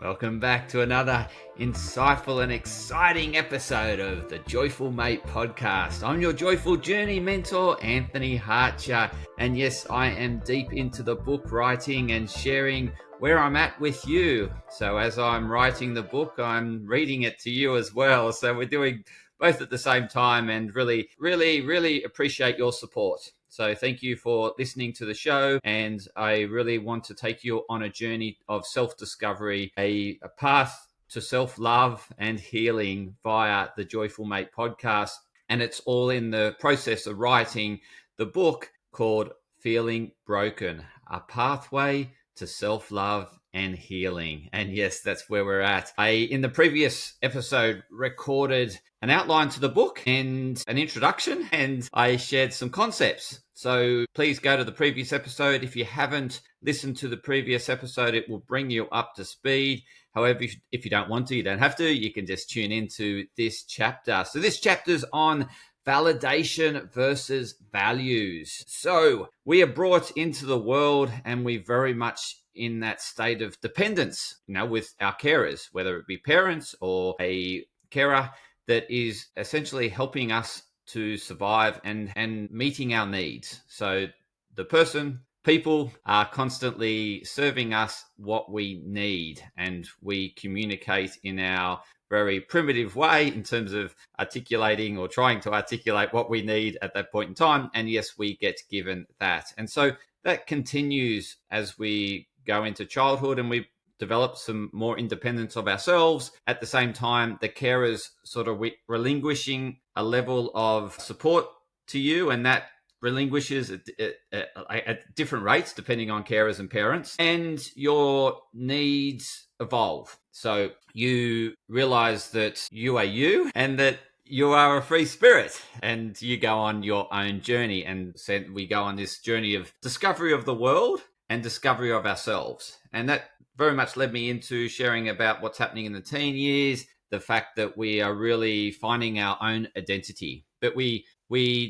Welcome back to another insightful and exciting episode of the Joyful Mate podcast. I'm your joyful journey mentor, Anthony Hartcher. And yes, I am deep into the book writing and sharing where I'm at with you. So as I'm writing the book, I'm reading it to you as well. So we're doing both at the same time and really appreciate your support. So thank you for listening to the show, and I really want to take you on a journey of self-discovery, a path to self-love and healing via the Joyful Mate podcast. And it's all in the process of writing the book called Feeling Broken, a pathway to self-love and healing. And yes, that's where we're at. In the previous episode, recorded an outline to the book and an introduction, and I shared some concepts. So please go to the previous episode. If you haven't listened to the previous episode, it will bring you up to speed. However, if you don't want to, you don't have to. You can just tune into this chapter. So this chapter's on validation versus values. So we are brought into the world and we very much in that state of dependence, with our carers, whether it be parents or a carer that is essentially helping us to survive and meeting our needs. So the people are constantly serving us what we need, and we communicate in our very primitive way in terms of articulating or trying to articulate what we need at that point in time. And yes, we get given that. And so that continues as we go into childhood and we develop some more independence of ourselves. At the same time, the carers sort of relinquishing a level of support to you, and that relinquishes at different rates depending on carers and parents, and your needs evolve. So you realize that you are you and that you are a free spirit, and you go on your own journey. And so we go on this journey of discovery of the world and discovery of ourselves. And that very much led me into sharing about what's happening in the teen years, the fact that we are really finding our own identity. But we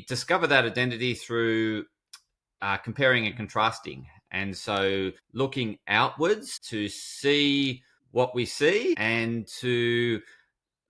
discover that identity through comparing and contrasting. And so looking outwards to see what we see and to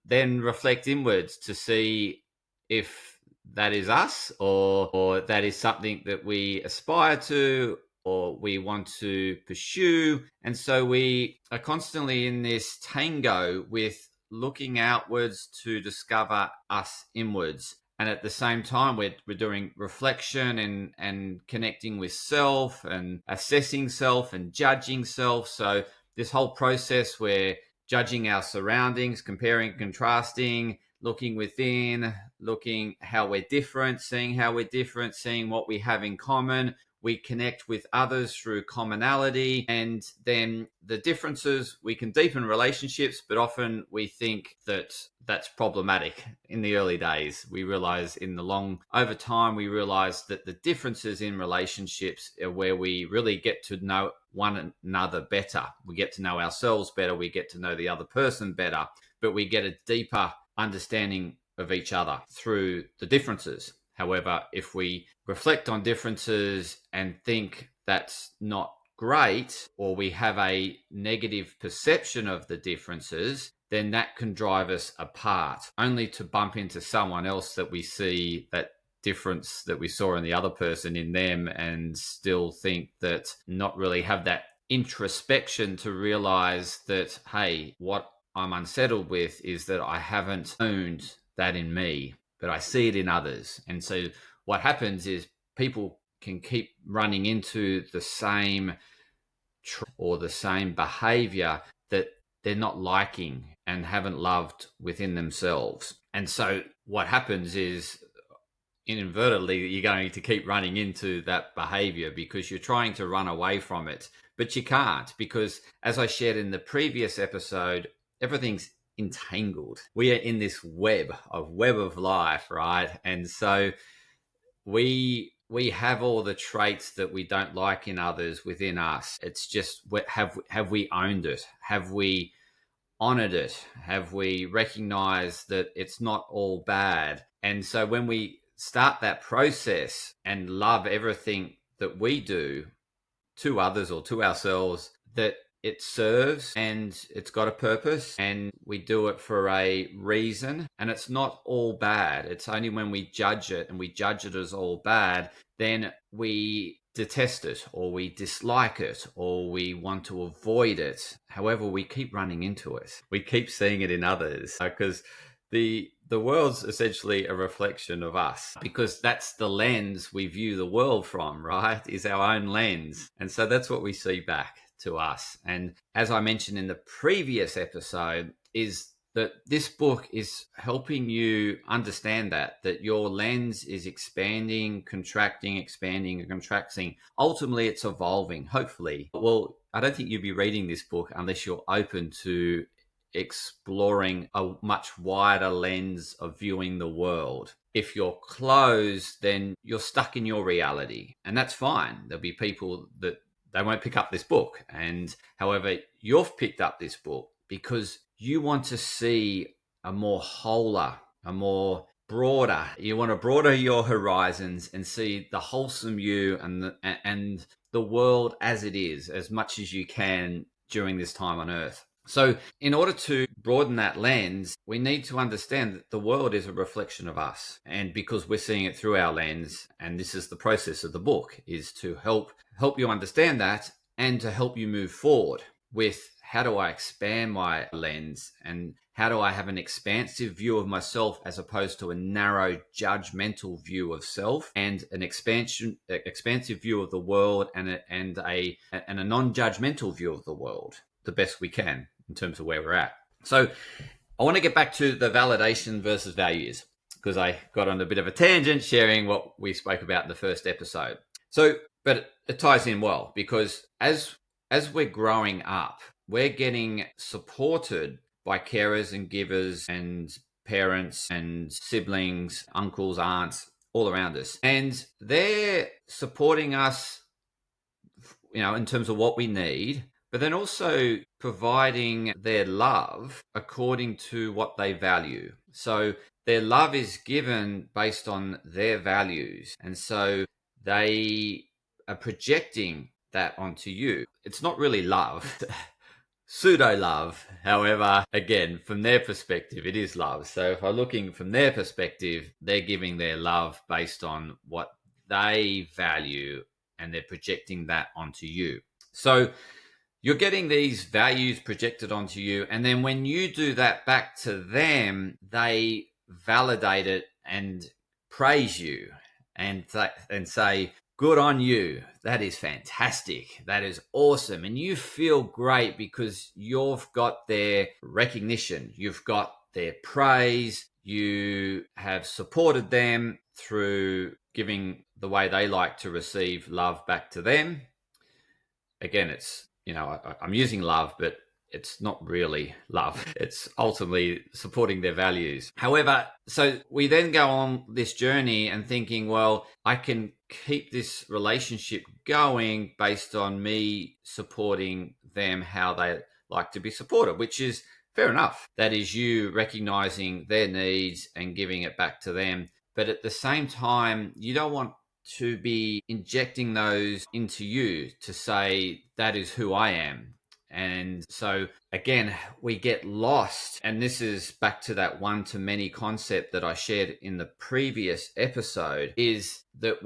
then reflect inwards to see if that is us or that is something that we aspire to or we want to pursue. And so we are constantly in this tango with looking outwards to discover us inwards. And at the same time, we're doing reflection and connecting with self and assessing self and judging self. So this whole process where judging our surroundings, comparing, contrasting, looking within, looking how we're different, seeing how we're different, seeing what we have in common. We connect with others through commonality, and then the differences, we can deepen relationships, but often we think that that's problematic. In the early days, we realize over time, we realize that the differences in relationships are where we really get to know one another better. We get to know ourselves better. We get to know the other person better, but we get a deeper understanding of each other through the differences. However, if we reflect on differences and think that's not great, or we have a negative perception of the differences, then that can drive us apart, only to bump into someone else that we see that difference that we saw in the other person in them and still think that not really have that introspection to realize that, hey, what I'm unsettled with is that I haven't owned that in me, but I see it in others. And so what happens is people can keep running into the same or the same behavior that they're not liking and haven't loved within themselves. And so what happens is, inadvertently, you're going to keep running into that behavior because you're trying to run away from it, but you can't, because as I shared in the previous episode, everything's entangled. We are in this web of life, right? And so we have all the traits that we don't like in others within us. It's just, have we owned it? Have we honored it? Have we recognized that it's not all bad? And so when we start that process and love everything that we do to others or to ourselves, that it serves and it's got a purpose and we do it for a reason, and it's not all bad. It's only when we judge it and we judge it as all bad, then we detest it or we dislike it or we want to avoid it. However, we keep running into it. We keep seeing it in others because the world's essentially a reflection of us, because that's the lens we view the world from, right? Is our own lens. And so that's what we see back to us. And as I mentioned in the previous episode, is that this book is helping you understand that your lens is expanding, contracting, expanding and contracting. Ultimately, it's evolving, hopefully. Well, I don't think you'd be reading this book unless you're open to exploring a much wider lens of viewing the world. If you're closed, then you're stuck in your reality, and that's fine. There'll be people that they won't pick up this book. And however, you've picked up this book because you want to see a more wholer, a more broader. You want to broaden your horizons and see the wholesome you and the world as it is, as much as you can during this time on Earth. So in order to broaden that lens, we need to understand that the world is a reflection of us. And because we're seeing it through our lens, and this is the process of the book, is to help you understand that and to help you move forward with how do I expand my lens and how do I have an expansive view of myself as opposed to a narrow judgmental view of self, and an expansive view of the world and a non-judgmental view of the world the best we can in terms of where we're at. So I want to get back to the validation versus values, because I got on a bit of a tangent sharing what we spoke about in the first episode. So, but it ties in well, because as we're growing up, we're getting supported by carers and givers and parents and siblings, uncles, aunts, all around us. And they're supporting us, in terms of what we need, but then also providing their love according to what they value. So their love is given based on their values. And so they are projecting that onto you. It's not really love. Pseudo love. However, again, from their perspective, it is love. So if I'm looking from their perspective, they're giving their love based on what they value, and they're projecting that onto you. So you're getting these values projected onto you. And then when you do that back to them, they validate it and praise you and say, good on you. That is fantastic. That is awesome. And you feel great because you've got their recognition. You've got their praise. You have supported them through giving the way they like to receive love back to them. Again, it's, I'm using love, but it's not really love. It's ultimately supporting their values. However, so we then go on this journey and thinking, well, I can keep this relationship going based on me supporting them how they like to be supported, which is fair enough. That is you recognizing their needs and giving it back to them. But at the same time, you don't want to be injecting those into you to say, that is who I am. And so again, we get lost. And this is back to that one-to-many concept that I shared in the previous episode, is that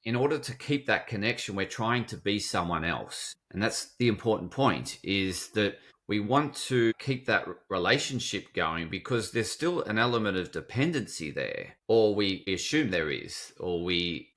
in order to keep that connection, we're trying to be someone else. And that's the important point, is that we want to keep that relationship going because there's still an element of dependency there, or we assume there is, or we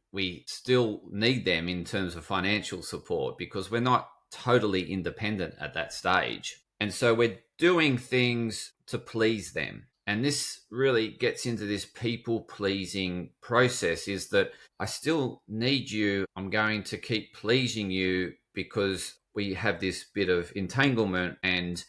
still need them in terms of financial support because we're not totally independent at that stage. And so we're doing things to please them. And this really gets into this people pleasing process, is that I still need you. I'm going to keep pleasing you because we have this bit of entanglement, and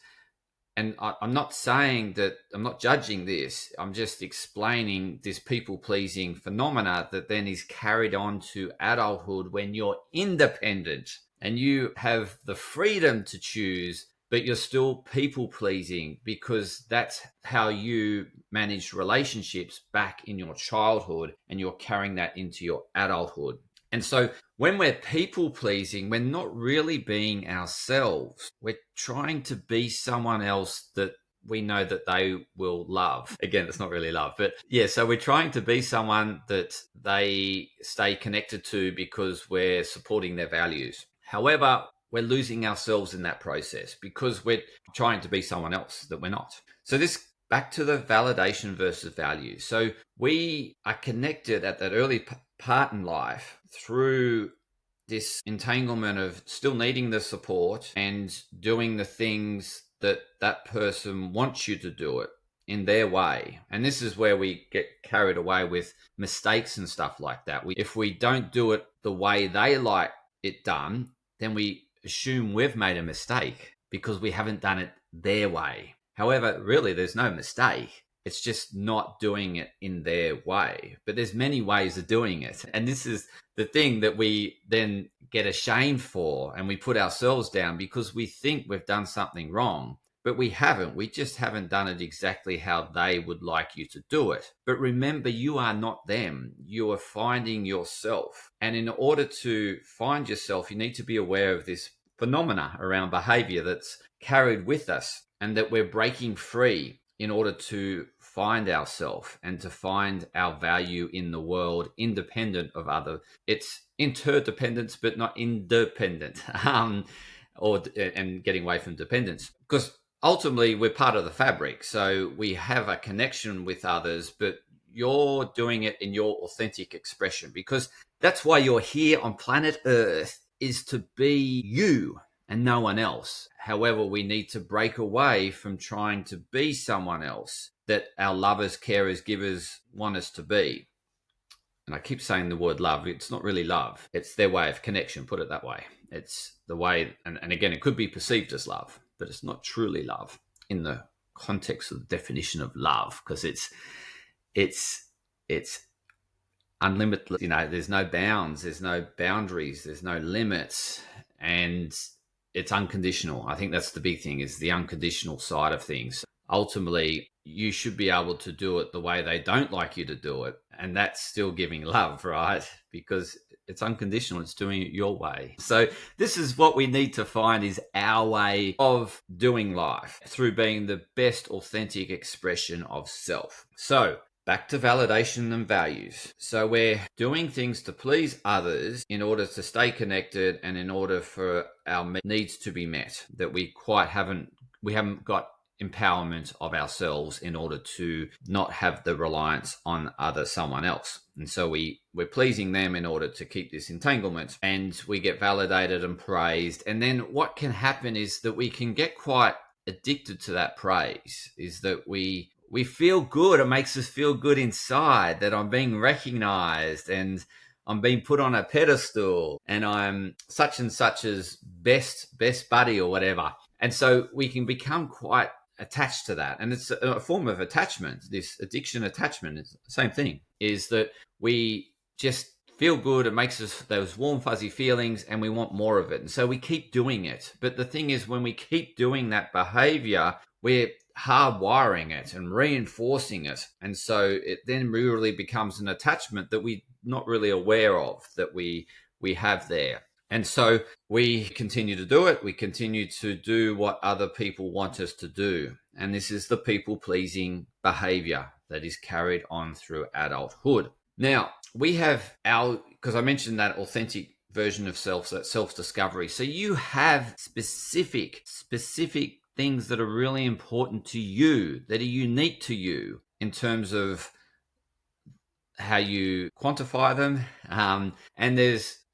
I'm not saying that, I'm not judging this. I'm just explaining this people-pleasing phenomena that then is carried on to adulthood when you're independent and you have the freedom to choose, but you're still people-pleasing because that's how you manage relationships back in your childhood, and you're carrying that into your adulthood. And so when we're people pleasing, we're not really being ourselves. We're trying to be someone else that we know that they will love. Again, it's not really love, but yeah, so we're trying to be someone that they stay connected to because we're supporting their values. However, we're losing ourselves in that process because we're trying to be someone else that we're not. So this back to the validation versus value. So we are connected at that early part in life through this entanglement of still needing the support and doing the things that that person wants you to do it in their way. And this is where we get carried away with mistakes and stuff like that. If we don't do it the way they like it done, then we assume we've made a mistake because we haven't done it their way. However, really, there's no mistake. It's just not doing it in their way. But there's many ways of doing it. And this is the thing that we then get ashamed for, and we put ourselves down because we think we've done something wrong. But we haven't. We just haven't done it exactly how they would like you to do it. But remember, you are not them. You are finding yourself. And in order to find yourself, you need to be aware of this phenomena around behavior that's carried with us and that we're breaking free in order to find ourselves and to find our value in the world, independent of other. It's interdependence, but not independent, and getting away from dependence. Because ultimately, we're part of the fabric. So we have a connection with others, but you're doing it in your authentic expression because that's why you're here on planet Earth, is to be you and no one else. However, we need to break away from trying to be someone else that our lovers, carers, givers want us to be. And I keep saying the word love. It's not really love. It's their way of connection, put it that way. It's the way, and again, it could be perceived as love, but it's not truly love in the context of the definition of love, because it's unlimited. There's no bounds, there's no boundaries, there's no limits, and it's unconditional. I think that's the big thing, is the unconditional side of things. Ultimately, you should be able to do it the way they don't like you to do it. And that's still giving love, right? Because it's unconditional. It's doing it your way. So this is what we need to find, is our way of doing life through being the best authentic expression of self. So back to validation and values. So we're doing things to please others in order to stay connected and in order for our needs to be met, that we haven't got empowerment of ourselves in order to not have the reliance on someone else. And so we're pleasing them in order to keep this entanglement, and we get validated and praised. And then what can happen is that we can get quite addicted to that praise, is that we feel good. It makes us feel good inside that I'm being recognized and I'm being put on a pedestal and I'm such and such's best buddy or whatever. And so we can become quite attached to that. And it's a form of attachment. This addiction attachment is the same thing, is that we just feel good. It makes us those warm, fuzzy feelings, and we want more of it. And so we keep doing it. But the thing is, when we keep doing that behavior, we're hardwiring it and reinforcing it. And so it then really becomes an attachment that we're not really aware of, that we have there. And so we continue to do it. We continue to do what other people want us to do. And this is the people-pleasing behavior that is carried on through adulthood. Now, we have because I mentioned that authentic version of self, that self-discovery. So you have specific things that are really important to you, that are unique to you in terms of how you quantify them.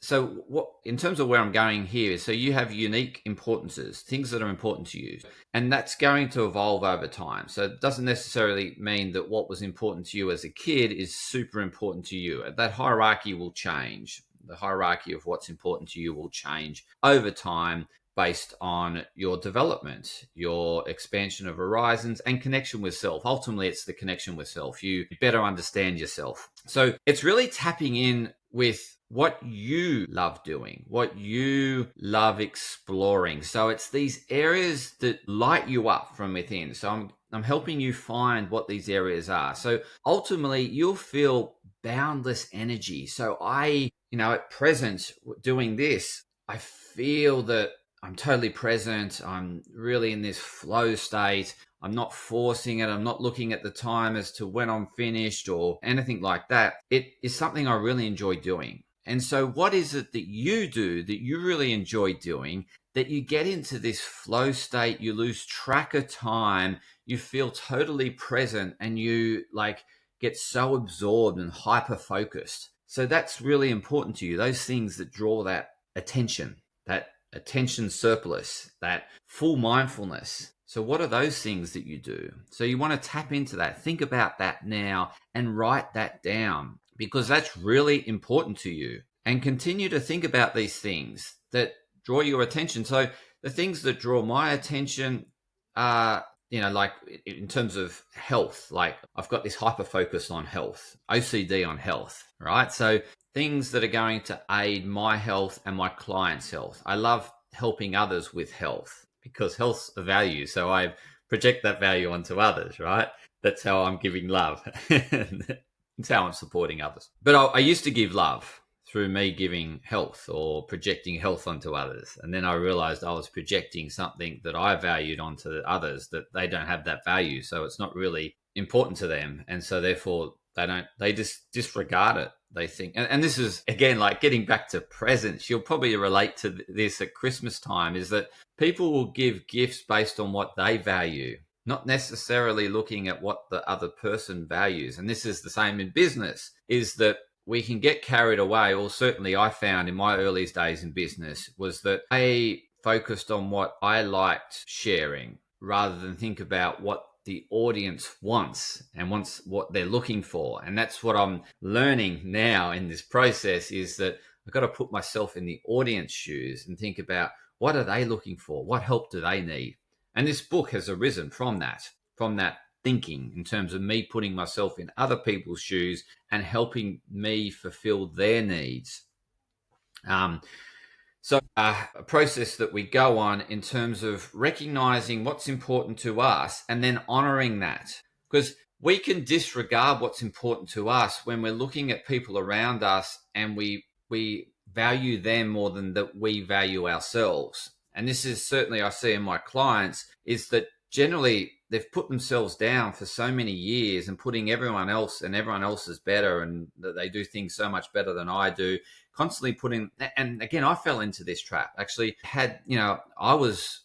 So what, in terms of where I'm going here, so you have unique importances, things that are important to you, and that's going to evolve over time. So it doesn't necessarily mean that what was important to you as a kid is super important to you. That hierarchy will change. The hierarchy of what's important to you will change over time based on your development, your expansion of horizons, and connection with self. Ultimately, it's the connection with self. You better understand yourself. So it's really tapping in with what you love doing, what you love exploring. So it's these areas that light you up from within. So I'm helping you find what these areas are. So ultimately, you'll feel boundless energy. So I at present doing this, I feel that I'm totally present. I'm really in this flow state. I'm not forcing it. I'm not looking at the time as to when I'm finished or anything like that. It is something I really enjoy doing. And so, what is it that you do that you really enjoy doing, that you get into this flow state, you lose track of time, you feel totally present, and you get so absorbed and hyper focused? So that's really important to you. Those things that draw that attention surplus, that full mindfulness. So, what are those things that you do? So, you want to tap into that. Think about that now and write that down, because that's really important to you. And continue to think about these things that draw your attention. So, the things that draw my attention are, like in terms of health, like I've got this hyper focus on health, OCD on health, right? So things that are going to aid my health and my clients' health. I love helping others with health because health's a value. So I project that value onto others, right? That's how I'm giving love. That's how I'm supporting others. But I used to give love through me giving health or projecting health onto others. And then I realized I was projecting something that I valued onto others, that they don't have that value. So it's not really important to them. And so therefore they just disregard it. They think, and this is again, like getting back to presents, you'll probably relate to this at Christmas time, is that people will give gifts based on what they value, not necessarily looking at what the other person values. And this is the same in business, is that we can get carried away, or certainly I found in my earliest days in business, was that I focused on what I liked sharing rather than think about what the audience wants and wants what they're looking for. And that's what I'm learning now in this process, is that I've got to put myself in the audience shoes and think about what are they looking for? What help do they need? And this book has arisen from that thinking, in terms of me putting myself in other people's shoes and helping me fulfill their needs. So a process that we go on in terms of recognizing what's important to us and then honoring that, because we can disregard what's important to us when we're looking at people around us and we value them more than that we value ourselves. And this is certainly, I see in my clients, is that generally they've put themselves down for so many years and putting everyone else is better and that they do things so much better than I do, constantly putting, and again, I fell into this trap. Actually I was,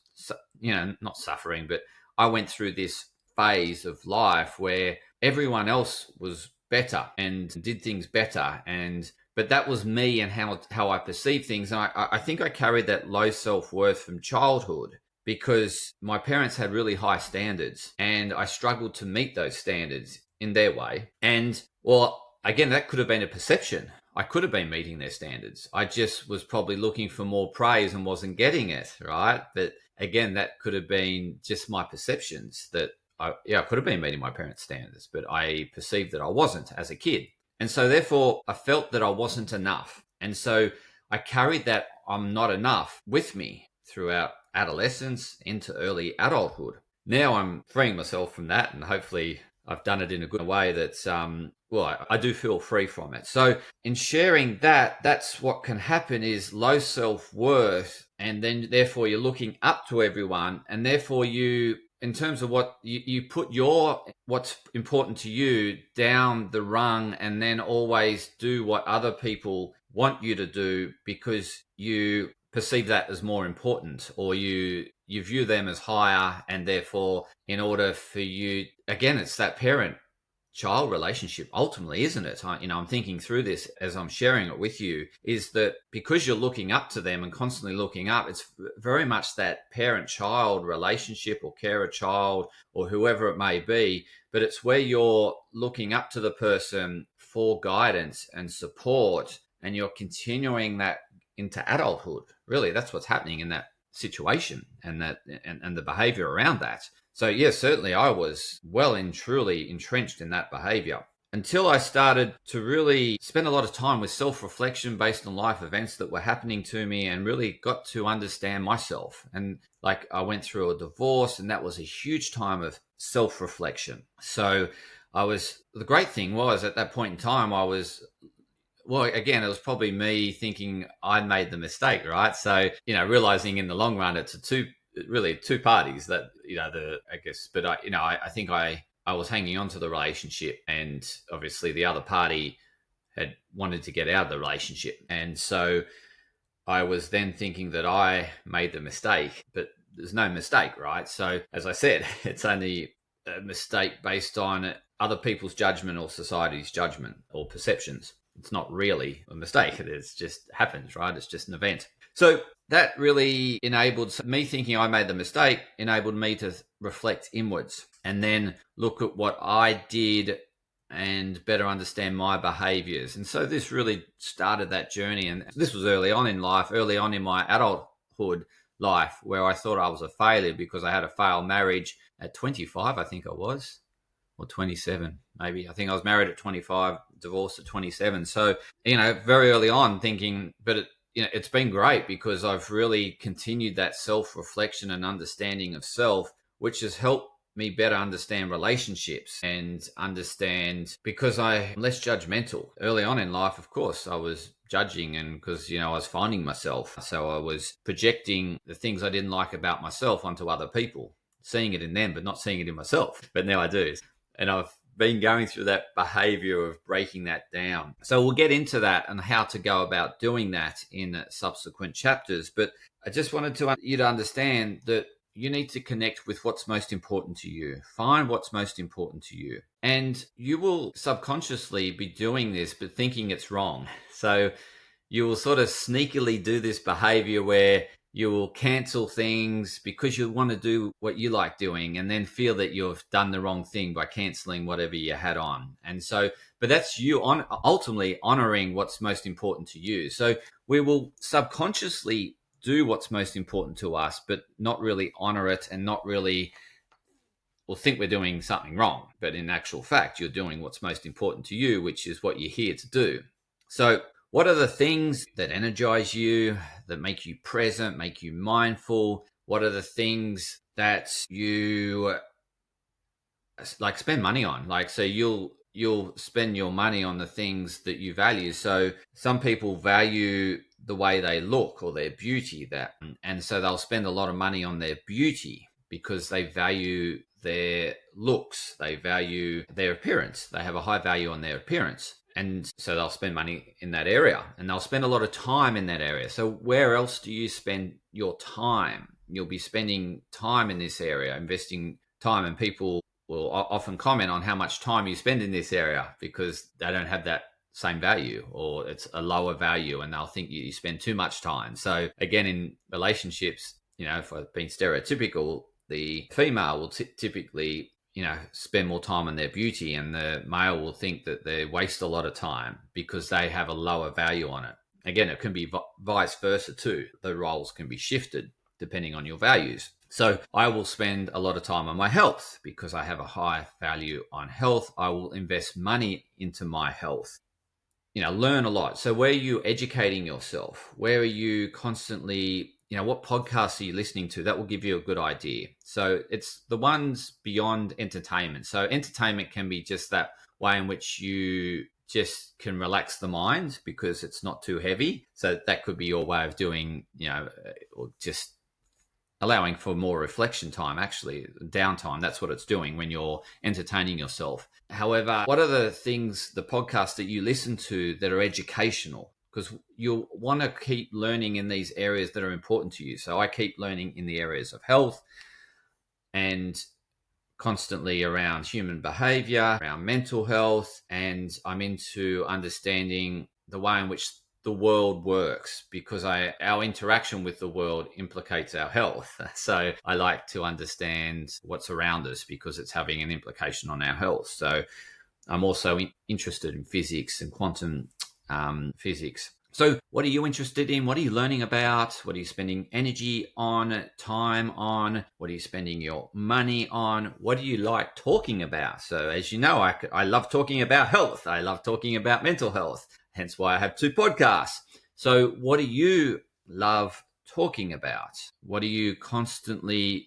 not suffering, but I went through this phase of life where everyone else was better and did things better, but that was me and how I perceived things. And I think I carried that low self-worth from childhood, because my parents had really high standards and I struggled to meet those standards in their way. And well, again, that could have been a perception. I could have been meeting their standards. I just was probably looking for more praise and wasn't getting it, right? But again, that could have been just my perceptions, that I could have been meeting my parents' standards, but I perceived that I wasn't as a kid. And so therefore I felt that I wasn't enough. And so I carried that I'm not enough with me throughout adolescence into early adulthood. Now I'm freeing myself from that, and hopefully I've done it in a good way that's, I do feel free from it. So in sharing that, that's what can happen, is low self-worth, and then therefore you're looking up to everyone, and therefore you, in terms of what you put what's important to you down the rung, and then always do what other people want you to do because you perceive that as more important, or you view them as higher, and therefore in order for you, again, it's that parent child relationship ultimately, isn't it? I'm thinking through this as I'm sharing it with you, is that because you're looking up to them and constantly looking up, it's very much that parent child relationship, or carer child, or whoever it may be, but it's where you're looking up to the person for guidance and support, and you're continuing that into adulthood. Really, that's what's happening in that situation, and the behavior around that. So yes, certainly I was well and truly entrenched in that behavior, until I started to really spend a lot of time with self-reflection based on life events that were happening to me, and really got to understand myself. And like, I went through a divorce, and that was a huge time of self-reflection. So the great thing was, at that point in time, Well, again, it was probably me thinking I made the mistake, right? So, realizing in the long run, it's really two parties that, I guess, but I think I was hanging on to the relationship, and obviously the other party had wanted to get out of the relationship. And so I was then thinking that I made the mistake, but there's no mistake, right? So, as I said, it's only a mistake based on other people's judgment or society's judgment or perceptions. It's not really a mistake. It just happens, right? It's just an event. So that really enabled me thinking I made the mistake, enabled me to reflect inwards and then look at what I did and better understand my behaviors. And so this really started that journey. And this was early on in life, early on in my adulthood life, where I thought I was a failure because I had a failed marriage at 25, I think I was, or 27, maybe. I think I was married at 25, divorced at 27. So, very early on thinking, but it's been great because I've really continued that self-reflection and understanding of self, which has helped me better understand relationships and understand, because I'm less judgmental. Early on in life, of course, I was judging, and because I was finding myself, so I was projecting the things I didn't like about myself onto other people, seeing it in them but not seeing it in myself. But now I do, and I've been going through that behavior of breaking that down. So we'll get into that and how to go about doing that in subsequent chapters. But I just wanted you to understand that you need to connect with what's most important to you. Find what's most important to you. And you will subconsciously be doing this, but thinking it's wrong. So you will sort of sneakily do this behavior where you will cancel things because you want to do what you like doing and then feel that you've done the wrong thing by canceling whatever you had on. And so, but that's you ultimately honoring what's most important to you. So we will subconsciously do what's most important to us, but not really honor it and not really think we're doing something wrong. But in actual fact, you're doing what's most important to you, which is what you're here to do. So what are the things that energize you, that make you present, make you mindful? What are the things that you like spend money on? Like, so you'll spend your money on the things that you value. So some people value the way they look or their beauty, and so they'll spend a lot of money on their beauty because they value their looks, they value their appearance, they have a high value on their appearance. And so they'll spend money in that area, and they'll spend a lot of time in that area. So where else do you spend your time? You'll be spending time in this area, investing time, and people will often comment on how much time you spend in this area because they don't have that same value, or it's a lower value, and they'll think you spend too much time. So again, in relationships, if I've been stereotypical, the female will typically spend more time on their beauty, and the male will think that they waste a lot of time because they have a lower value on it. Again, it can be vice versa too. The roles can be shifted depending on your values. So I will spend a lot of time on my health because I have a high value on health. I will invest money into my health. Learn a lot. So where are you educating yourself? Where are you constantly, what podcasts are you listening to? That will give you a good idea. So it's the ones beyond entertainment. So entertainment can be just that way in which you just can relax the mind because it's not too heavy. So that could be your way of doing, or just allowing for more reflection time, actually, downtime. That's what it's doing when you're entertaining yourself. However, what are the things, the podcasts that you listen to that are educational? Because you'll want to keep learning in these areas that are important to you. So I keep learning in the areas of health and constantly around human behavior, around mental health, and I'm into understanding the way in which the world works because our interaction with the world implicates our health. So I like to understand what's around us because it's having an implication on our health. So I'm also interested in physics and quantum physics. So what are you interested in? What are you learning about? What are you spending energy on, time on? What are you spending your money on? What do you like talking about? So as you know, I love talking about health. I love talking about mental health. Hence why I have 2 podcasts. So what do you love talking about? What are you constantly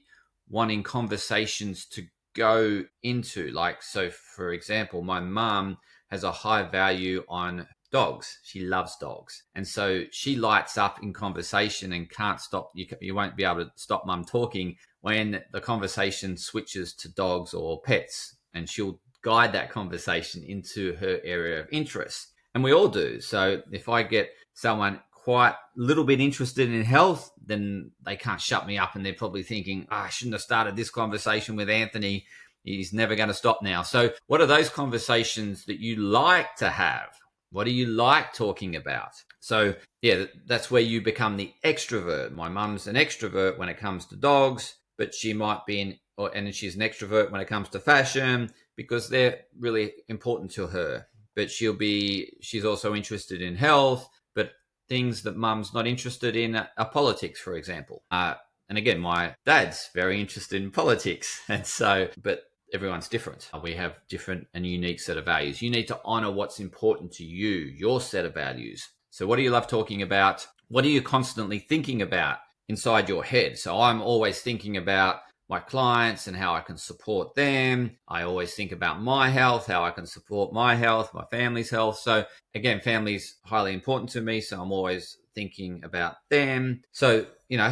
wanting conversations to go into? Like, so for example, my mum has a high value on dogs. She loves dogs. And so she lights up in conversation and can't stop. You won't be able to stop mum talking when the conversation switches to dogs or pets. And she'll guide that conversation into her area of interest. And we all do. So if I get someone quite a little bit interested in health, then they can't shut me up, and they're probably thinking, I shouldn't have started this conversation with Anthony. He's never going to stop now. So what are those conversations that you like to have? What do you like talking about? So yeah, that's where you become the extrovert. My mum's an extrovert when it comes to dogs, but she might be and she's an extrovert when it comes to fashion because they're really important to her. But she's also interested in health, but things that mum's not interested in are politics, for example. And again, my dad's very interested in politics. And so, but everyone's different. We have different and unique set of values. You need to honor what's important to you, your set of values. So what do you love talking about? What are you constantly thinking about inside your head? So I'm always thinking about my clients and how I can support them. I always think about my health, how I can support my health, my family's health. So again, family's highly important to me. So I'm always thinking about them. So,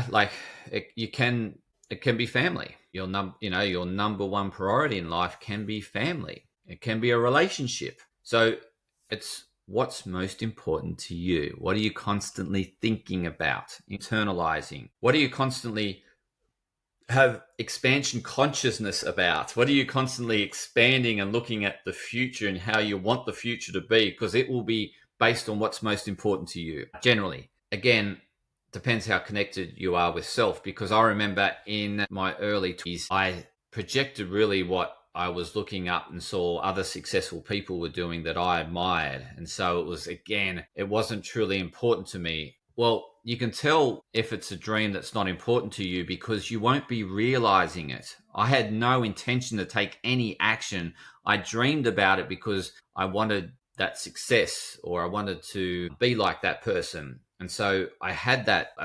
like it can be family. Your number one priority in life can be family. It can be a relationship. So it's what's most important to you. What are you constantly thinking about, internalizing? What are you constantly have expansion consciousness about? What are you constantly expanding and looking at the future and how you want the future to be? Because it will be based on what's most important to you. Generally, again, depends how connected you are with self, because I remember in my early 20s, I projected really what I was looking up and saw other successful people were doing that I admired. And so it wasn't truly important to me. Well, you can tell if it's a dream that's not important to you because you won't be realizing it. I had no intention to take any action. I dreamed about it because I wanted that success, or I wanted to be like that person. And so I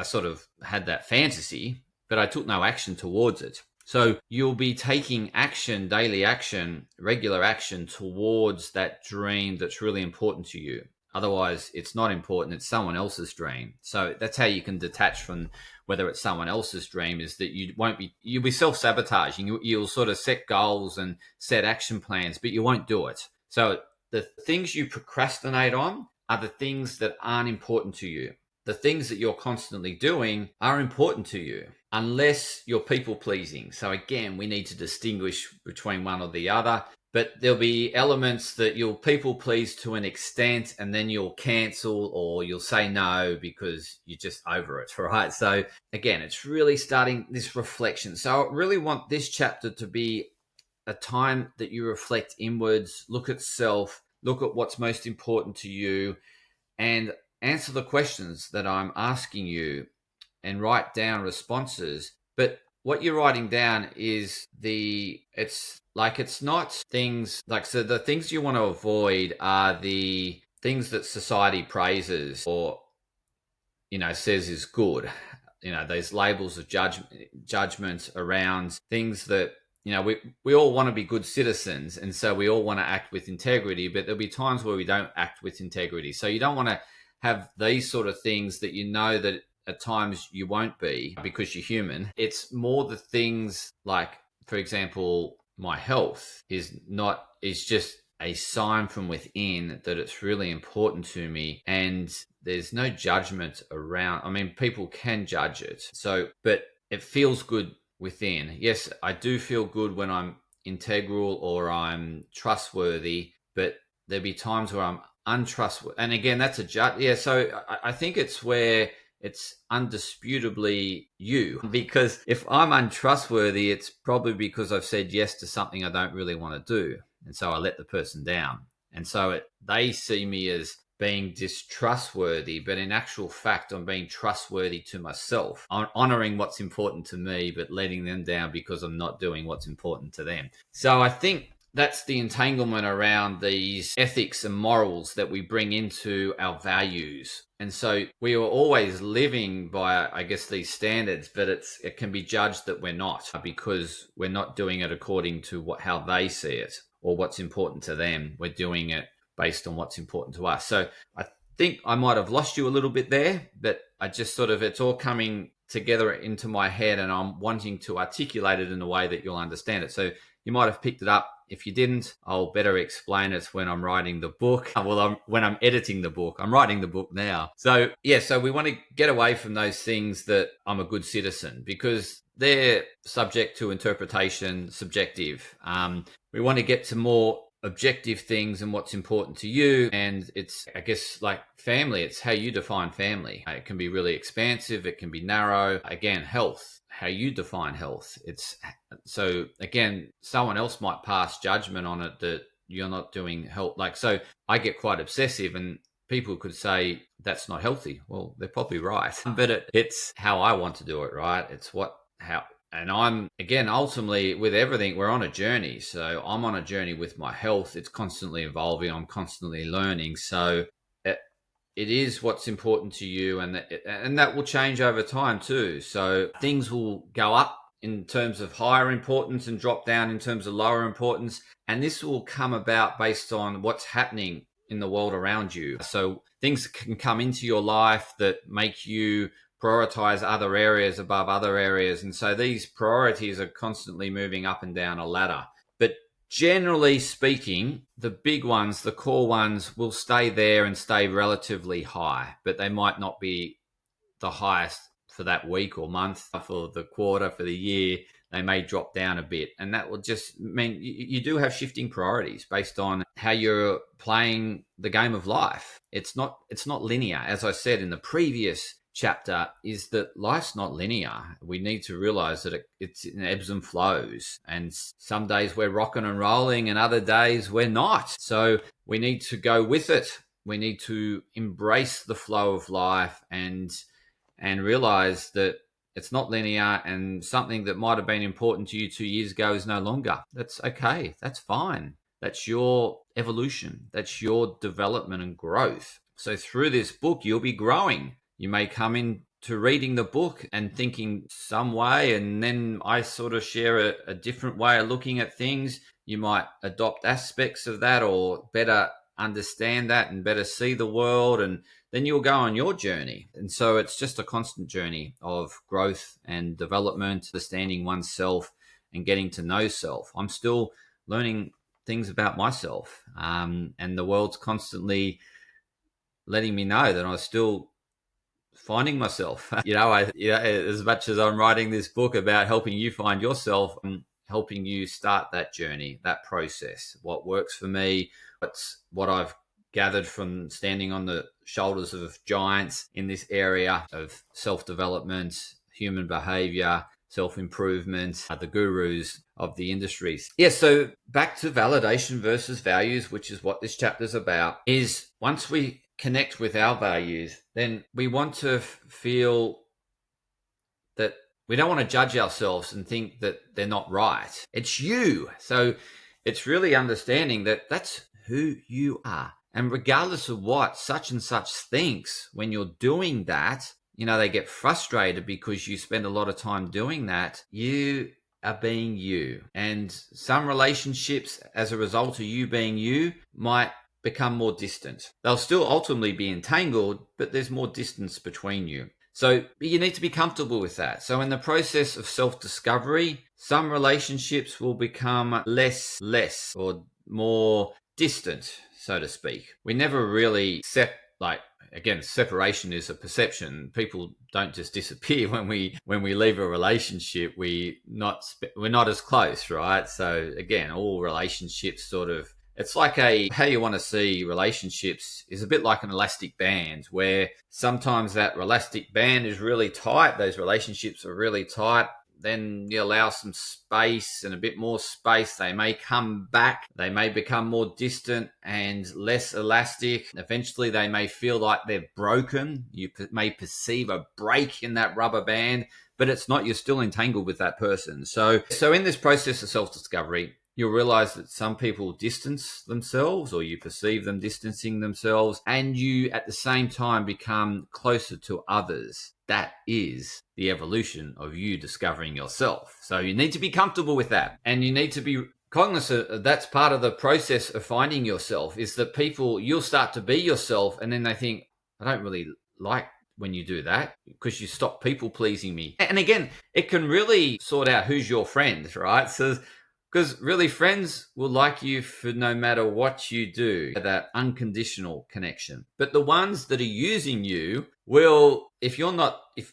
sort of had that fantasy, but I took no action towards it. So you'll be taking action, daily action, regular action towards that dream that's really important to you. Otherwise, it's not important. It's someone else's dream. So that's how you can detach from whether it's someone else's dream, is that you'll be self-sabotaging. You'll sort of set goals and set action plans, but you won't do it. So the things you procrastinate on are the things that aren't important to you. The things that you're constantly doing are important to you, unless you're people pleasing. So again, we need to distinguish between one or the other. But there'll be elements that you'll people please to an extent, and then you'll cancel or you'll say no because you're just over it, right? So again, it's really starting this reflection. So I really want this chapter to be a time that you reflect inwards, look at self, look at what's most important to you, and answer the questions that I'm asking you and write down responses. But what you're writing down is it's not things like, so the things you want to avoid are the things that society praises or, says is good. Those labels of judgment around things that, we all want to be good citizens. And so we all want to act with integrity, but there'll be times where we don't act with integrity. So you don't want to have these sort of things that that at times you won't be because you're human. It's more the things like, for example, my health is just a sign from within that it's really important to me, and there's no judgment around. I mean, people can judge it. So, but it feels good within. Yes, I do feel good when I'm integral or I'm trustworthy, but there'll be times where I'm untrustworthy. And again, that's a judge. Yeah. So I think it's where it's undisputably you, because if I'm untrustworthy, it's probably because I've said yes to something I don't really want to do. And so I let the person down. And so they see me as being distrustworthy, but in actual fact, I'm being trustworthy to myself. I'm honoring what's important to me, but letting them down because I'm not doing what's important to them. So I think that's the entanglement around these ethics and morals that we bring into our values. And so we are always living by, I guess, these standards, but it can be judged that we're not, because we're not doing it according to how they see it or what's important to them. We're doing it based on what's important to us. So I think I might have lost you a little bit there, but I just sort of, it's all coming together into my head and I'm wanting to articulate it in a way that you'll understand it. So you might have picked it up. If you didn't, I'll better explain it when I'm writing the book. Well, when I'm editing the book. I'm writing the book now. So yeah, so we want to get away from those things that I'm a good citizen, because they're subject to interpretation, subjective. We want to get to more objective things and what's important to you. And it's, I guess, like family. It's how you define family. It can be really expansive. It can be narrow. Again, health, how you define health. It's so again, someone else might pass judgment on it that you're not doing health. Like, so I get quite obsessive and people could say that's not healthy. Well, they're probably right, but it's how I want to do it, right? It's how, and I'm, again, ultimately with everything, we're on a journey. So I'm on a journey with my health. It's constantly evolving. I'm constantly learning. So it is what's important to you, and that will change over time too. So things will go up in terms of higher importance and drop down in terms of lower importance. And this will come about based on what's happening in the world around you. So things can come into your life that make you prioritize other areas above other areas. And so these priorities are constantly moving up and down a ladder. But generally speaking, the big ones, the core ones, will stay there and stay relatively high, but they might not be the highest for that week or month, for the quarter, for the year. They may drop down a bit. And that will just mean you do have shifting priorities based on how you're playing the game of life. It's not linear. As I said in the previous chapter, is that life's not linear. We need to realize that it's in ebbs and flows, and some days we're rocking and rolling and other days we're not. So we need to go with it. We need to embrace the flow of life and realize that it's not linear, and something that might have been important to you 2 years ago is no longer. That's okay. That's fine. That's your evolution. That's your development and growth. So through this book, you'll be growing. You may come into reading the book and thinking some way, and then I sort of share a different way of looking at things. You might adopt aspects of that or better understand that and better see the world, and then you'll go on your journey. And so it's just a constant journey of growth and development, understanding oneself and getting to know self. I'm still learning things about myself, and the world's constantly letting me know that I'm still finding myself. As much as I'm writing this book about helping you find yourself, I'm helping you start that journey, that process, what works for me, what I've gathered from standing on the shoulders of giants in this area of self-development, human behavior, self-improvement, the gurus of the industries. Yeah, so back to validation versus values, which is what this chapter is about, is once we connect with our values, then we want to feel that we don't want to judge ourselves and think that they're not right. It's you. So it's really understanding that that's who you are. And regardless of what such and such thinks when you're doing that, they get frustrated because you spend a lot of time doing that. You are being you. And some relationships, as a result of you being you, might become more distant. They'll still ultimately be entangled, but there's more distance between you. So you need to be comfortable with that. So in the process of self-discovery, some relationships will become less or more distant, so to speak. We never really separation is a perception. People don't just disappear when we leave a relationship. We're not as close, right? So again, all relationships sort of, it's like how you want to see relationships is a bit like an elastic band, where sometimes that elastic band is really tight. Those relationships are really tight. Then you allow some space and a bit more space. They may come back. They may become more distant and less elastic. Eventually, they may feel like they're broken. You may perceive a break in that rubber band, but it's not. You're still entangled with that person. So in this process of self-discovery, you'll realize that some people distance themselves, or you perceive them distancing themselves, and you at the same time become closer to others. That is the evolution of you discovering yourself. So you need to be comfortable with that, and you need to be cognizant, that's part of the process of finding yourself, is that you'll start to be yourself, and then they think, I don't really like when you do that because you stop people pleasing me. And again, it can really sort out who's your friend, right? So because really friends will like you for no matter what you do, that unconditional connection. But the ones that are using you will, if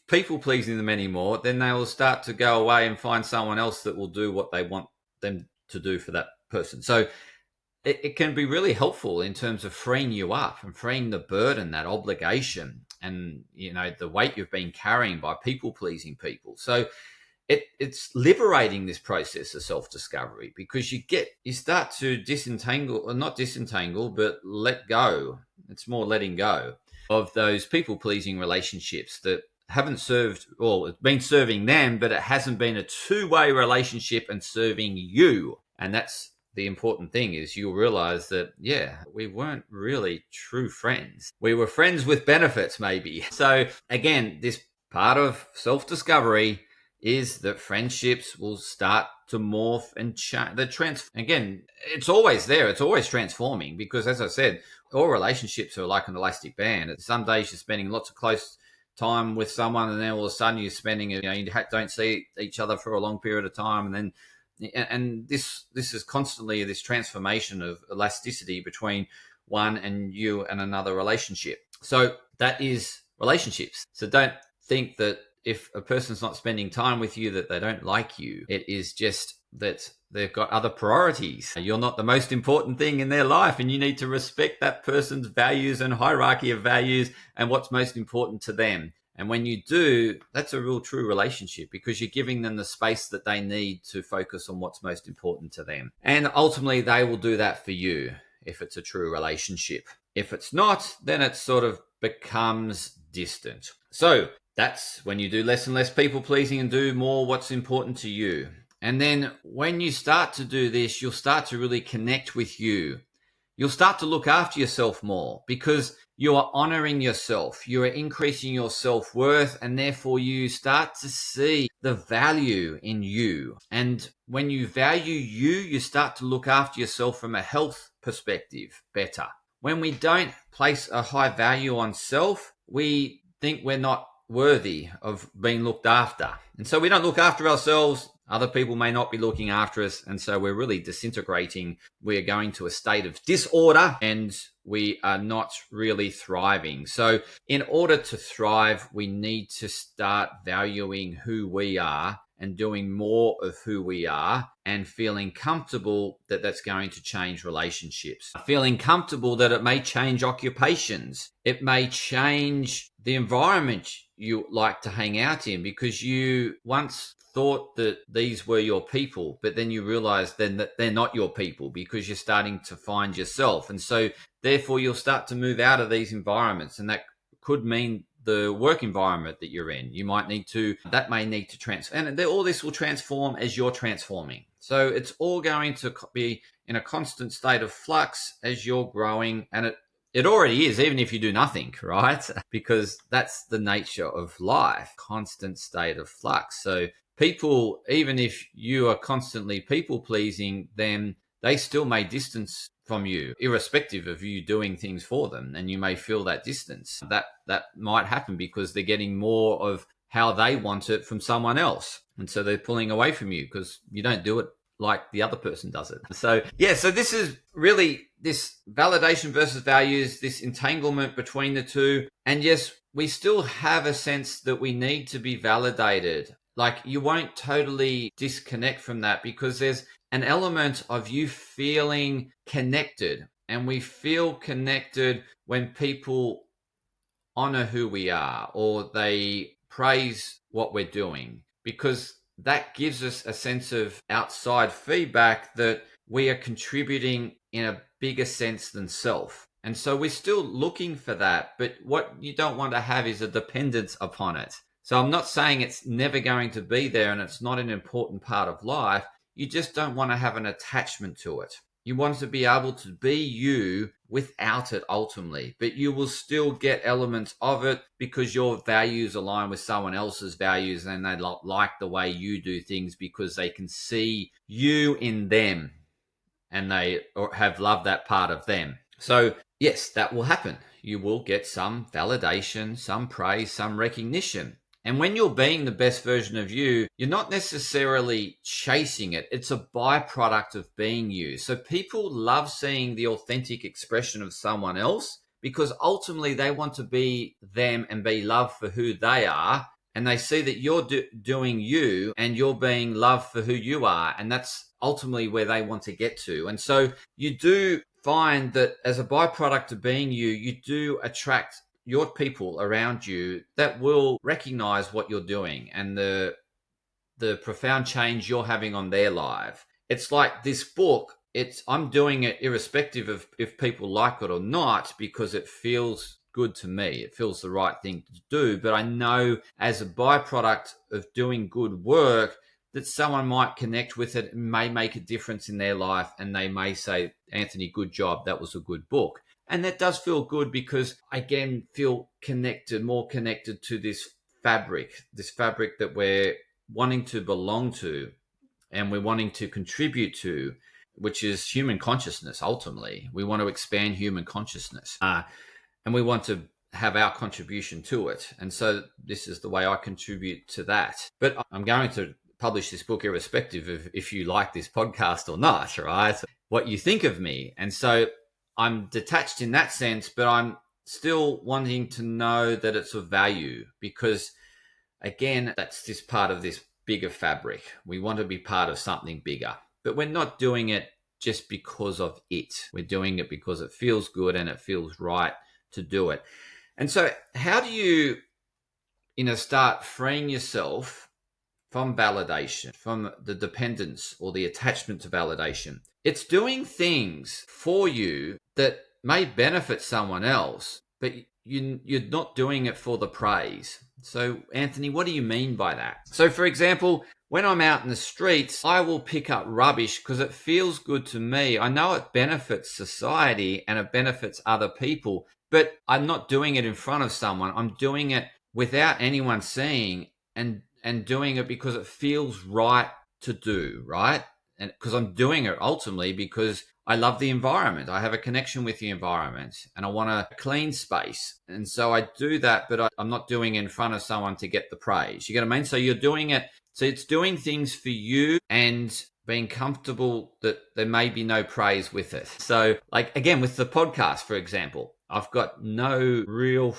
people pleasing them anymore, then they will start to go away and find someone else that will do what they want them to do for that person. So it can be really helpful in terms of freeing you up and freeing the burden, that obligation, and the weight you've been carrying by people pleasing people. So it's liberating, this process of self-discovery, because you start to disentangle, or not disentangle, but let go. It's more letting go of those people pleasing relationships that haven't served, or it's been serving them, but it hasn't been a two-way relationship and serving you. And that's the important thing, is you'll realize that, we weren't really true friends. We were friends with benefits, maybe. So again, this part of self-discovery is that friendships will start to morph and change. Again, it's always there. It's always transforming, because, as I said, all relationships are like an elastic band. Some days you're spending lots of close time with someone, and then all of a sudden you're spending, you don't see each other for a long period of time, and this is constantly this transformation of elasticity between one and you and another relationship. So that is relationships. So don't think that if a person's not spending time with you that they don't like you. It is just that they've got other priorities. You're not the most important thing in their life, and you need to respect that person's values and hierarchy of values and what's most important to them. And when you do, that's a real true relationship, because you're giving them the space that they need to focus on what's most important to them. And ultimately, they will do that for you if it's a true relationship. If it's not, then it sort of becomes distant. So that's when you do less and less people pleasing and do more what's important to you. And then when you start to do this, you'll start to really connect with you. You'll start to look after yourself more, because you are honoring yourself. You are increasing your self-worth, and therefore you start to see the value in you. And when you value you, you start to look after yourself from a health perspective better. When we don't place a high value on self, we think we're not worthy of being looked after. And so we don't look after ourselves. Other people may not be looking after us. And so we're really disintegrating. We're going to a state of disorder, and we are not really thriving. So in order to thrive, we need to start valuing who we are and doing more of who we are, and feeling comfortable that that's going to change relationships. Feeling comfortable that it may change occupations. It may change the environment you like to hang out in, because you once thought that these were your people, but then you realize then that they're not your people, because you're starting to find yourself. And so therefore you'll start to move out of these environments, and that could mean the work environment that you're in. That may need to transform, and all this will transform as you're transforming. So it's all going to be in a constant state of flux as you're growing, and it already is, even if you do nothing, right? Because that's the nature of life, constant state of flux. So people, even if you are constantly people pleasing, then they still may distance from you, irrespective of you doing things for them. And you may feel that distance. That might happen because they're getting more of how they want it from someone else. And so they're pulling away from you because you don't do it like the other person does it. So this is really this validation versus values, this entanglement between the two. And yes, we still have a sense that we need to be validated. Like, you won't totally disconnect from that, because there's an element of you feeling connected. And we feel connected when people honor who we are, or they praise what we're doing, because that gives us a sense of outside feedback that we are contributing in a bigger sense than self. And so we're still looking for that, but what you don't want to have is a dependence upon it. So I'm not saying it's never going to be there and it's not an important part of life. You just don't want to have an attachment to it. You want to be able to be you without it ultimately, but you will still get elements of it because your values align with someone else's values, and they like the way you do things because they can see you in them. and they have loved that part of them. So yes, that will happen. You will get some validation, some praise, some recognition. And when you're being the best version of you, you're not necessarily chasing it. It's a byproduct of being you. So people love seeing the authentic expression of someone else because ultimately they want to be them and be loved for who they are. And they see that you're doing you and you're being loved for who you are. And that's ultimately where they want to get to. And so you do find that as a byproduct of being you, you do attract your people around you that will recognize what you're doing and the profound change you're having on their life. It's like this book, I'm doing it irrespective of if people like it or not, because it feels good to me. It feels the right thing to do. But I know as a byproduct of doing good work that someone might connect with it and may make a difference in their life. And they may say, Anthony, good job. That was a good book. And that does feel good because I, again, feel more connected to this fabric that we're wanting to belong to and we're wanting to contribute to, which is human consciousness. Ultimately, we want to expand human consciousness and we want to have our contribution to it. And so this is the way I contribute to that. But I'm going to publish this book irrespective of if you like this podcast or not, right? What you think of me. And so I'm detached in that sense, but I'm still wanting to know that it's of value because, again, that's this part of this bigger fabric. We want to be part of something bigger, but we're not doing it just because of it. We're doing it because it feels good and it feels right to do it. And so how do you, start freeing yourself from validation, from the dependence or the attachment to validation? It's doing things for you that may benefit someone else, but you're not doing it for the praise. So, Anthony, what do you mean by that? So, for example, when I'm out in the streets, I will pick up rubbish because it feels good to me. I know it benefits society and it benefits other people, but I'm not doing it in front of someone. I'm doing it without anyone seeing and doing it because it feels right to do, right? And because I'm doing it ultimately because I love the environment. I have a connection with the environment and I want a clean space. And so I do that, but I'm not doing it in front of someone to get the praise. You get what I mean? So you're doing it. So it's doing things for you and being comfortable that there may be no praise with it. So like, again, with the podcast, for example, I've got no real,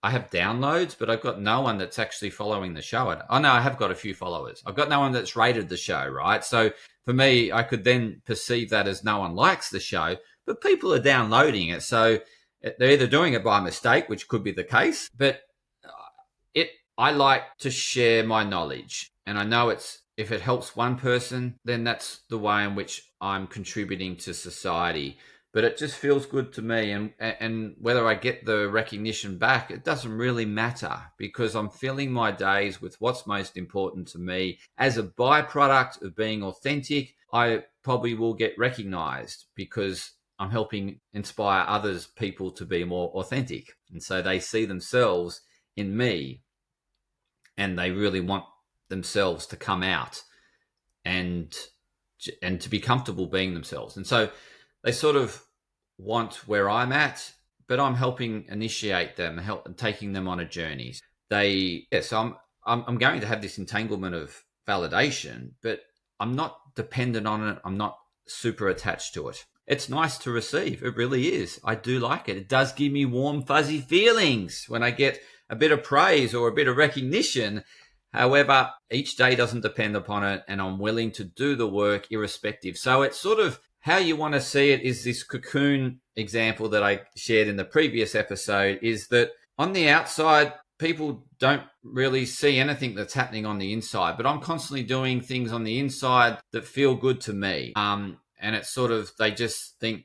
I have downloads, but I've got no one that's actually following the show. Oh, no, I have got a few followers. I've got no one that's rated the show, right? So for me, I could then perceive that as no one likes the show, but people are downloading it. So they're either doing it by mistake, which could be the case, but I like to share my knowledge. And I know if it helps one person, then that's the way in which I'm contributing to society. But it just feels good to me. And whether I get the recognition back, it doesn't really matter because I'm filling my days with what's most important to me. As a byproduct of being authentic, I probably will get recognized because I'm helping inspire people to be more authentic. And so they see themselves in me and they really want themselves to come out and to be comfortable being themselves. And so they sort of want where I'm at, but I'm helping initiate them, taking them on a journey. So I'm going to have this entanglement of validation, but I'm not dependent on it. I'm not super attached to it. It's nice to receive. It really is. I do like it. It does give me warm, fuzzy feelings when I get a bit of praise or a bit of recognition. However, each day doesn't depend upon it, and I'm willing to do the work irrespective. So it's sort of how you want to see it is this cocoon example that I shared in the previous episode, is that on the outside, people don't really see anything that's happening on the inside, but I'm constantly doing things on the inside that feel good to me. And it's sort of, they just think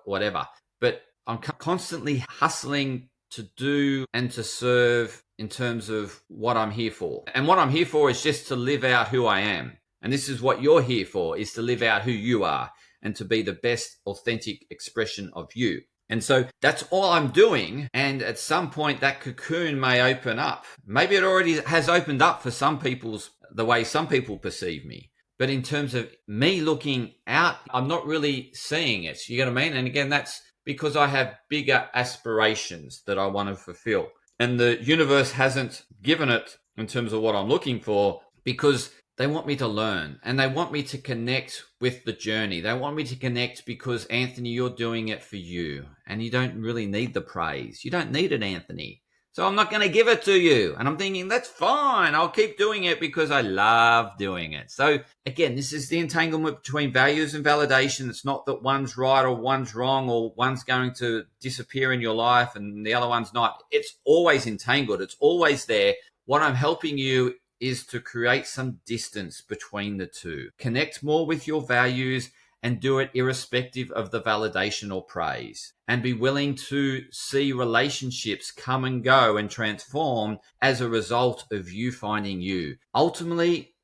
whatever, but I'm constantly hustling to do and to serve in terms of what I'm here for. And what I'm here for is just to live out who I am. And this is what you're here for, is to live out who you are and to be the best authentic expression of you. And so that's all I'm doing. And at some point that cocoon may open up. Maybe it already has opened up for the way some people perceive me. But in terms of me looking out, I'm not really seeing it. You get what I mean? And again, that's because I have bigger aspirations that I want to fulfill. And the universe hasn't given it in terms of what I'm looking for, because they want me to learn and they want me to connect with the journey. They want me to connect because, Anthony, you're doing it for you and you don't really need the praise. You don't need it, Anthony. So I'm not going to give it to you. And I'm thinking, that's fine. I'll keep doing it because I love doing it. So again, this is the entanglement between values and validation. It's not that one's right or one's wrong or one's going to disappear in your life and the other one's not. It's always entangled. It's always there. What I'm helping you is to create some distance between the two. Connect more with your values and do it irrespective of the validation or praise. And be willing to see relationships come and go and transform as a result of you finding you. Ultimately,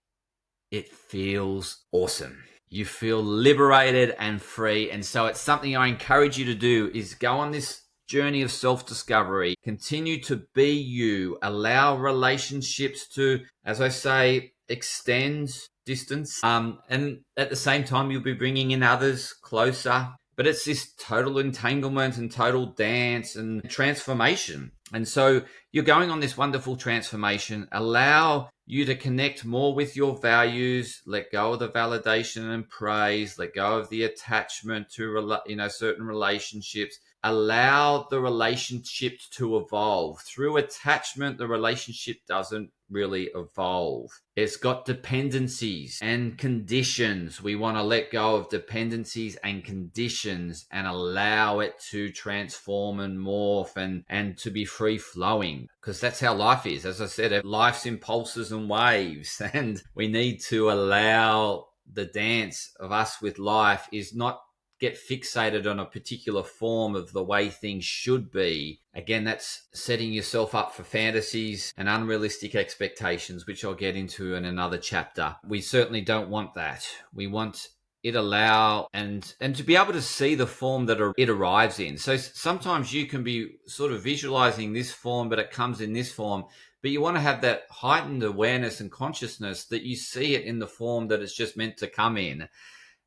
it feels awesome. You feel liberated and free. And so it's something I encourage you to do, is go on this journey of self-discovery. Continue to be you. Allow relationships to, as I say, extend distance. And at the same time, you'll be bringing in others closer. But it's this total entanglement and total dance and transformation. And so you're going on this wonderful transformation. Allow you to connect more with your values, let go of the validation and praise, let go of the attachment to certain relationships. Allow the relationship to evolve. Through attachment, the relationship doesn't really evolve. It's got dependencies and conditions. We want to let go of dependencies and conditions and allow it to transform and morph and to be free flowing, because that's how life is. As I said, life's impulses and waves, and we need to allow the dance of us with life is not get fixated on a particular form of the way things should be. Again, that's setting yourself up for fantasies and unrealistic expectations, which I'll get into in another chapter. We certainly don't want that. We want it allow and to be able to see the form that it arrives in. So sometimes you can be sort of visualizing this form, but it comes in this form. But you want to have that heightened awareness and consciousness that you see it in the form that it's just meant to come in.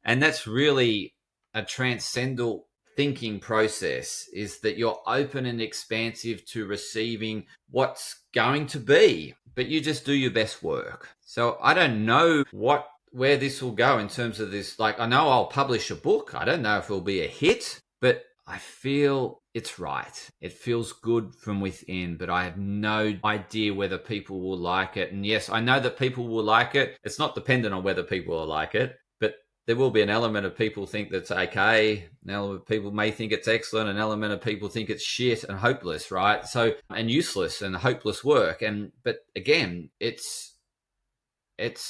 And that's really a transcendental thinking process, is that you're open and expansive to receiving what's going to be, but you just do your best work. So I don't know where this will go in terms of this. Like, I know I'll publish a book. I don't know if it'll be a hit, but I feel it's right. It feels good from within, but I have no idea whether people will like it. And yes, I know that people will like it. It's not dependent on whether people will like it, but there will be an element of people think that's okay. An element of people may think it's excellent. An element of people think it's shit and hopeless, right? So, and useless and hopeless work. But again, it's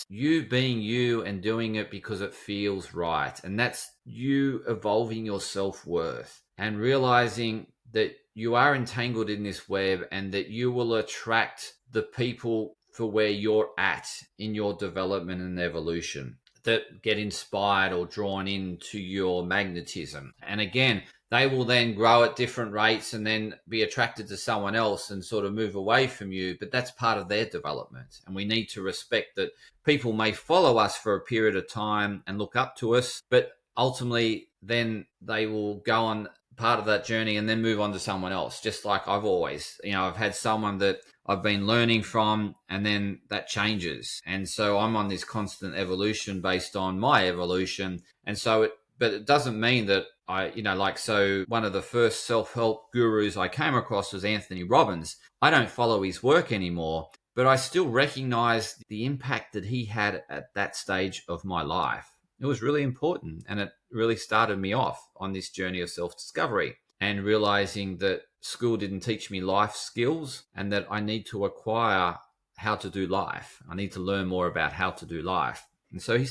you being you and doing it because it feels right. And that's you evolving your self-worth and realizing that you are entangled in this web and that you will attract the people for where you're at in your development and evolution, that get inspired or drawn into your magnetism. And again, they will then grow at different rates and then be attracted to someone else and sort of move away from you. But that's part of their development. And we need to respect that people may follow us for a period of time and look up to us, but ultimately then they will go on part of that journey and then move on to someone else. Just like I've had someone that I've been learning from, and then that changes. And so I'm on this constant evolution based on my evolution. And so but it doesn't mean that so one of the first self-help gurus I came across was Anthony Robbins. I don't follow his work anymore, but I still recognize the impact that he had at that stage of my life. It was really important, and it really started me off on this journey of self-discovery and realizing that school didn't teach me life skills and that I need to acquire how to do life. I need to learn more about how to do life. And so he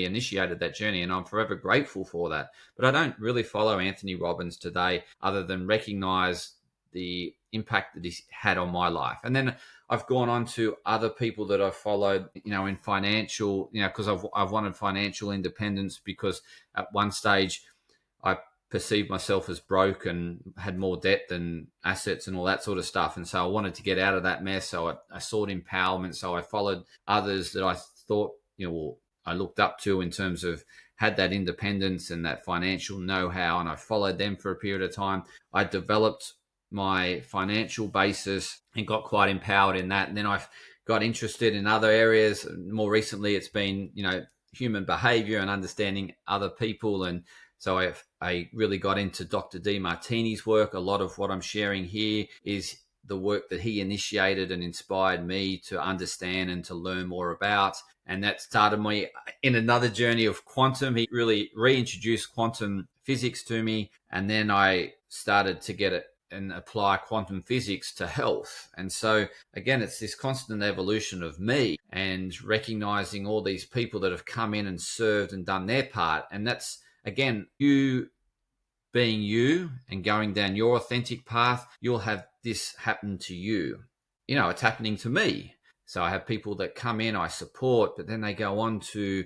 initiated that journey, and I'm forever grateful for that. But I don't really follow Anthony Robbins today other than recognize the impact that he's had on my life. And then I've gone on to other people that I've followed, in financial, because I've wanted financial independence, because at one stage I perceived myself as broke and had more debt than assets and all that sort of stuff. And so I wanted to get out of that mess. So I sought empowerment. So I followed others that I thought, I looked up to in terms of had that independence and that financial know-how, and I followed them for a period of time. I developed my financial basis and got quite empowered in that. And then I got interested in other areas. More recently, it's been, human behavior and understanding other people. And so I really got into Dr. Demartini's work. A lot of what I'm sharing here is the work that he initiated and inspired me to understand and to learn more about. And that started me in another journey of quantum. He really reintroduced quantum physics to me. And then I started to get it and apply quantum physics to health. And so, again, it's this constant evolution of me and recognizing all these people that have come in and served and done their part. And that's, again, you being you and going down your authentic path. You'll have this happen to you. It's happening to me. So I have people that come in, I support, but then they go on to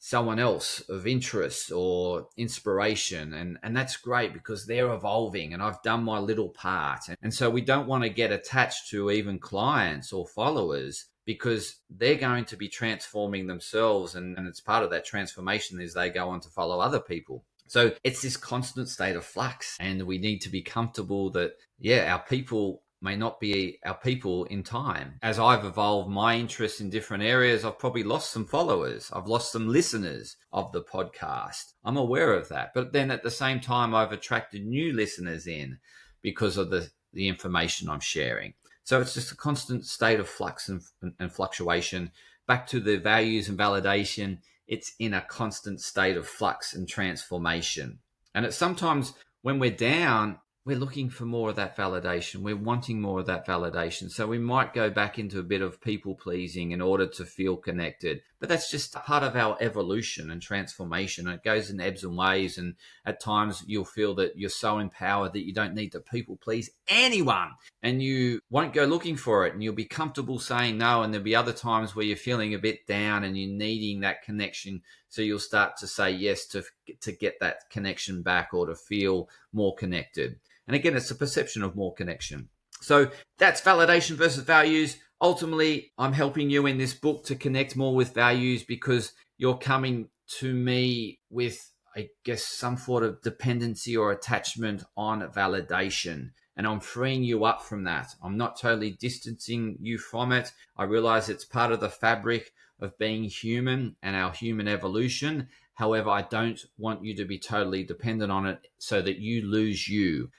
someone else of interest or inspiration. And that's great because they're evolving and I've done my little part. And so we don't want to get attached to even clients or followers because they're going to be transforming themselves. And it's part of that transformation is they go on to follow other people. So it's this constant state of flux, and we need to be comfortable that, our people may not be our people in time. As I've evolved my interests in different areas, I've probably lost some followers. I've lost some listeners of the podcast. I'm aware of that. But then at the same time, I've attracted new listeners in because of the information I'm sharing. So it's just a constant state of flux and fluctuation. Back to the values and validation, it's in a constant state of flux and transformation. And it's sometimes when we're down, we're looking for more of that validation. We're wanting more of that validation. So we might go back into a bit of people pleasing in order to feel connected. But that's just part of our evolution and transformation. It goes in ebbs and waves. And at times you'll feel that you're so empowered that you don't need to people please anyone. And you won't go looking for it. And you'll be comfortable saying no. And there'll be other times where you're feeling a bit down and you're needing that connection. So you'll start to say yes to get that connection back or to feel more connected. And again, it's a perception of more connection. So that's validation versus values. Ultimately, I'm helping you in this book to connect more with values because you're coming to me with, I guess, some sort of dependency or attachment on validation. And I'm freeing you up from that. I'm not totally distancing you from it. I realize it's part of the fabric of being human and our human evolution. However, I don't want you to be totally dependent on it so that you lose you.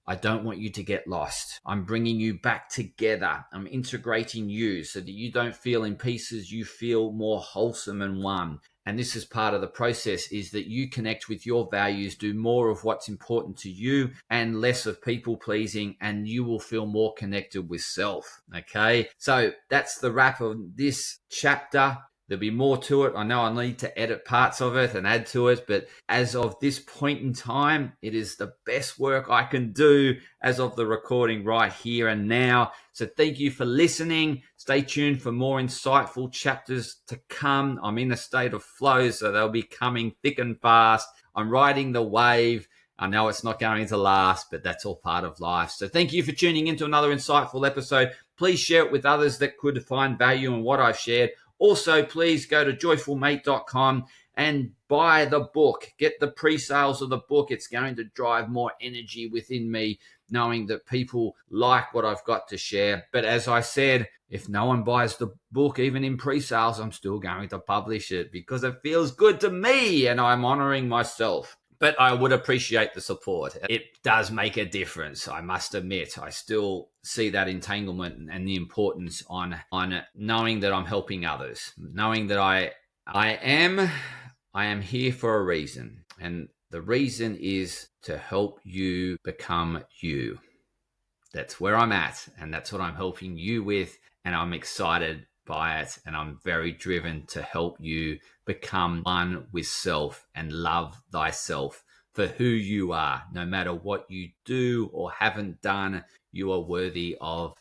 I don't want you to get lost. I'm bringing you back together. I'm integrating you so that you don't feel in pieces. You feel more wholesome and one. And this is part of the process, is that you connect with your values, do more of what's important to you and less of people pleasing, and you will feel more connected with self. Okay. So that's the wrap of this chapter. There'll be more to it. I know I need to edit parts of it and add to it, but as of this point in time, it is the best work I can do as of the recording right here and now. So thank you for listening. Stay tuned for more insightful chapters to come. I'm in a state of flow, so they'll be coming thick and fast. I'm riding the wave. I know it's not going to last, but that's all part of life. So thank you for tuning into another insightful episode. Please share it with others that could find value in what I've shared. Also, please go to joyfulmate.com and buy the book. Get the pre-sales of the book. It's going to drive more energy within me, knowing that people like what I've got to share. But as I said, if no one buys the book, even in pre-sales, I'm still going to publish it because it feels good to me and I'm honoring myself. But I would appreciate the support. It does make a difference, I must admit. I still see that entanglement and the importance on knowing that I'm helping others, knowing that I am here for a reason. And the reason is to help you become you. That's where I'm at, and that's what I'm helping you with, and I'm excited by it, and I'm very driven to help you become one with self and love thyself for who you are. No matter what you do or haven't done, you are worthy of